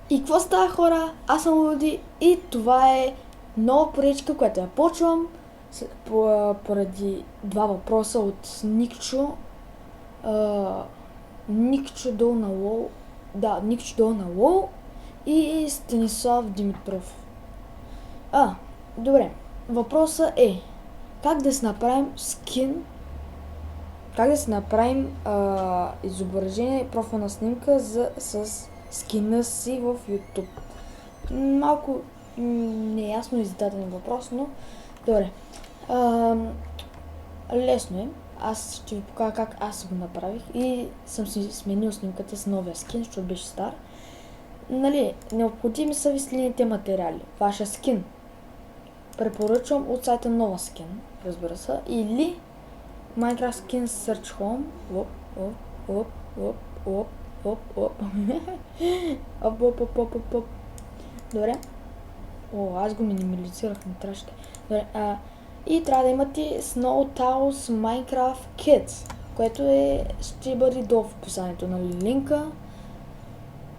И какво става, хора? Аз съм Луди и това е нова поречка, която я почвам поради два въпроса от Никчо. Никчо долу на лол. Да, Никчо долу на лол и Станислав Димитров. Добре. Въпросът е как да си направим скин, как да си направим изображение, профилна снимка с скина си в YouTube. Малко неясно издаден въпрос, но добре. Лесно е. Аз ще ви покажа как аз го направих и съм си сменил снимката с новия скин, защото беше стар. Нали, необходими са ви следните материали. Вашия скин. Препоръчвам от сайта Нова Скин, разбира се, или Minecraft Skin Search Home. Добре. Аз го минимализирах, не трябваше. Добре. И трябва да имате Snow Towels Minecraft Kids, което ще бъде долу в описанието на линка.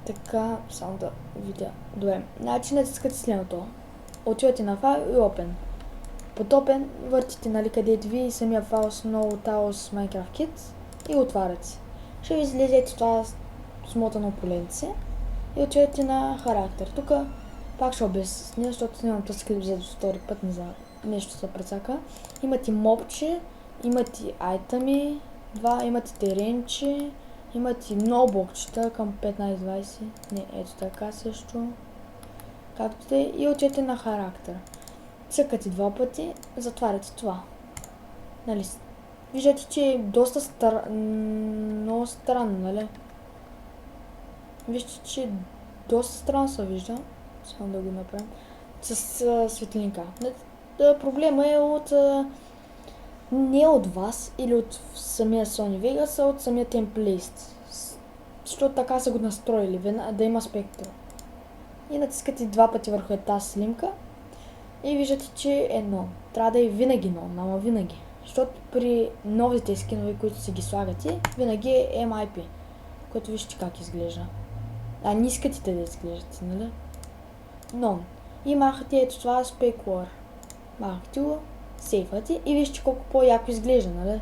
Така, само да видя. Добре. Значи натискате следното. Отивате на файл и Open. Под Open въртите, нали, където ви самия файл Snow Towels Minecraft Kids и отваряте. Ще ви излезете това смотано поленце и отивате на характер. Тук пак ще обясня, защото нямам този скрипт взето втори път, не знам, нещо се прецака. Имате мобче, имате айтъми, имате теренче, имате много блокчета към 15-20. Не, ето така също. Както е, и отидете на характер. Цъкате два пъти, затваряте това. Нали? Виждате, че е доста много странно, нали? Виждате, че доста странно се вижда. Само да го направим. С светлинка. Проблема е не от вас или от самия Sony Vegas, а от самия темплейст. Защото така са го настроили, да има спектър. И натискате два пъти върху тази снимка и виждате, че е но. Трябва да е винаги но, ама винаги. Защото при новите скинове, които си ги слагате, винаги е MIP, което вижте как изглежда. Не искате да изглеждате, нали? Но. И махате ето това Specular. Махате го, сейфате и вижте колко по-яко изглежда, нали?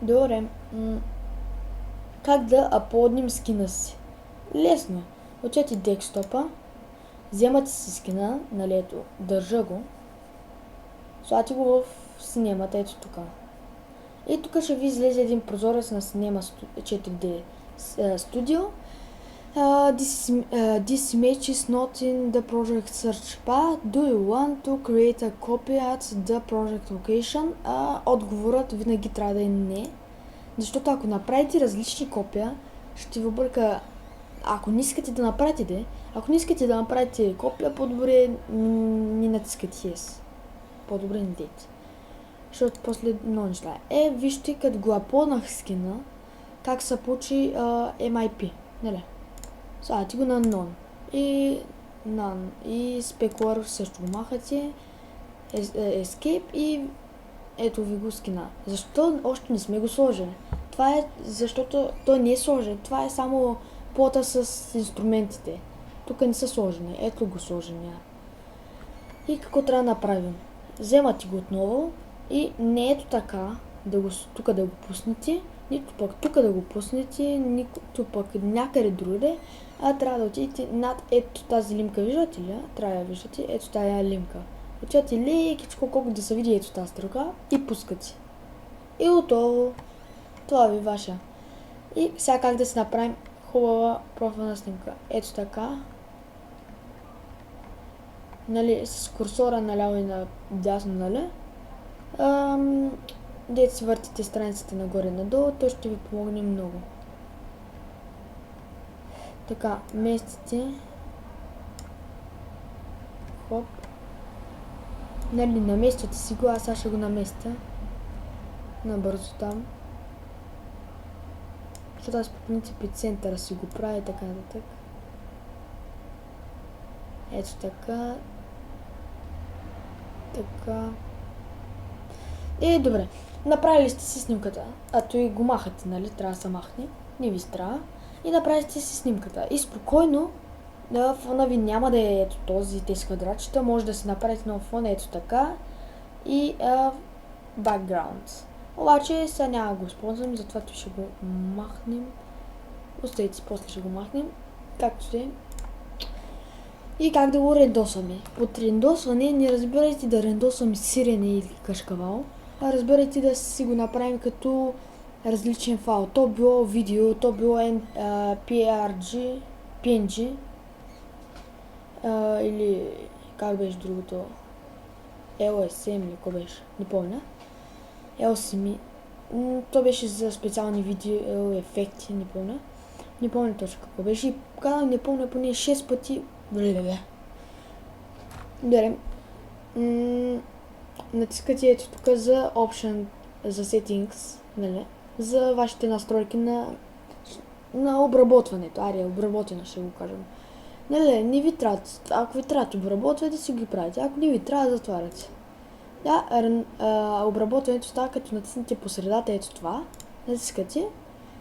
Добре. Как да аплоднем скина си? Лесно. Отчете декстопа, вземате си скина, нали, ето, държа го, слагате го в синемата, ето тук. И тук ще ви излезе един прозорец на Cinema 4D Studio. This image is not in the project search bar. Do you want to create a copy at the project location? Отговорът винаги трябва да е не, защото ако направите различни копия, ще ви обърка. Ако не искате да направите копия, по-добре не натискате Yes. По-добре не дейте. Защото после много неща. Вижте, като го аплоднах скина, как се получи MIP. Нали? Слагате го на None. И Specular също го махате. Escape и ето ви го скина. Защо още не сме го сложили? Това е защото той не е сложен. Това е само плота с инструментите. Тук не са сложени. Ето го сложения. И какво трябва да направим? Вземате го отново и не ето така, тук да го пуснете, нито пък тук да го пуснете, нито пък някъде другаде, трябва да отидете над ето тази лимка. Виждате ли? Трябва да виждате ето тази лимка. Отивате лекичко, колко да се види ето тази стрелка и пускате. И готово. Това ви ваша. И сега как да си направим хубава профилна снимка. Ето така. Нали, с курсора наляво и надясно, нали? Дето си въртите страницата нагоре-надолу, то ще ви помогне много. Така, местите. Хоп. Нали, намествате си го, аз сега ще го наместя. Набързо там. Защото аз по принцип и центъра си го правя така нататък. Ето така. Така. Добре. Направили сте си снимката. То и го махате, нали? Трябва да се махне. Не ви страва. и направите си снимката. И спокойно фона ви няма да е ето тези квадратчета, може да си направите нов фон ето така и background. Обаче сега няма го използвам, затова ще го махнем. Оставите си, после ще го махнем. Както сте. И как да го рендосваме. Под рендосване не разбирайте да рендосваме сирене или кашкавал, а разбирайте да си го направим като различен файл. То било видео, то било PNG или как беше другото, LSM или какво беше, не помня. LSM, то беше за специални видео ефекти, не помня. Не помня точно какво беше и казвам не помня поне 6 пъти. Добре. Натискате ето тук за Option, за Settings, нали? За вашите настройки на обработването. Обработено ще го кажем. Нали, не ви трябва, ако ви трябва да обработвате, си ги правите. Ако не ви трябва, да затваряте. Обработването става като натиснете по средата ето това. Натискате.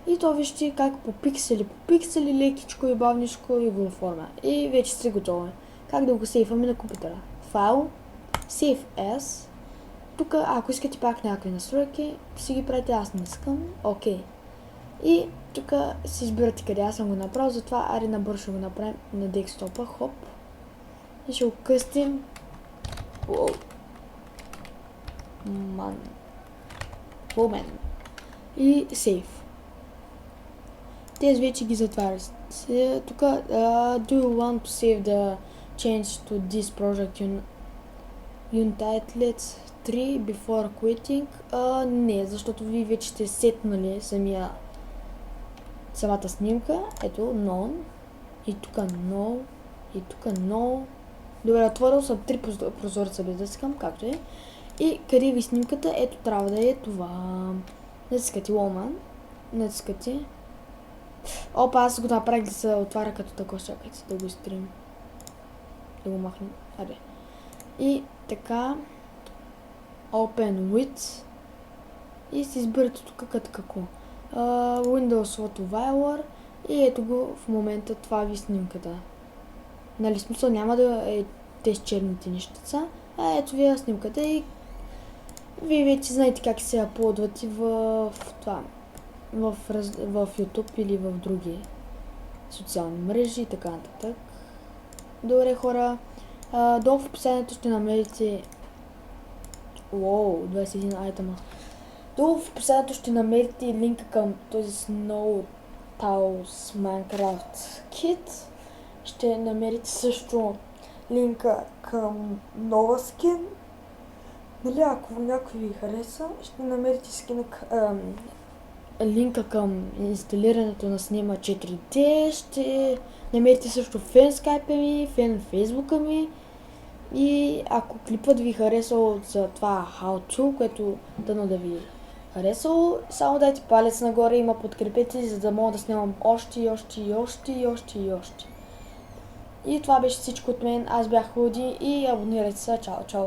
И то вижте как по пиксели, лекичко и бавничко и го оформя. И вече сте готови. Как да го сейваме на компютъра? Файл, Save As. Тук, ако искате пак някакви настройки, си ги правите, аз не искам. Окей. И тук си избирате къде аз съм го направил, затова аре набързо ще го направим на декстопа. Хоп. И ще го къстим. И Save. Тези вече ги затварят. Тук, do you want to save the change to this project Untitled 3 before quitting? Не, защото вие вече сте сетнали самата снимка. Ето, No. И тук No. И тук No. Добре, отворил съм 3 прозореца без да скам, както е. И къде ви снимката? Ето, трябва да е това. Натискате Woman. Натискате. Опа, аз го направих да се отваря като такова. Чакайте да го изтрим. Да го махнем. Аре. И така. Open with. И си изберете тук като какво. Windows Photoviler. И ето го в момента това ви снимката. Нали, смисъл няма да е тези черните нещица. Ето ви е снимката и вие вече знаете как се аплодвате в това. В YouTube или в други социални мрежи и така нататък. Добре, хора. Долу в описанието ще намерите 21 айтема. Долу в описанието ще намерите линка към този Snow Towers Minecraft Kit. Ще намерите също линка към нова скин. Нали, ако някой ви хареса, ще намерите линка към инсталирането на Cinema 4D, ще намерите също фен скайпа ми, фен фейсбука ми и ако клипът ви харесал за това how to, което дано да ви харесало, само дайте палец нагоре и ма подкрепете, за да мога да снимам още и още и още и още и още. И това беше всичко от мен, аз бях Луди и абонирайте се, чао, чао!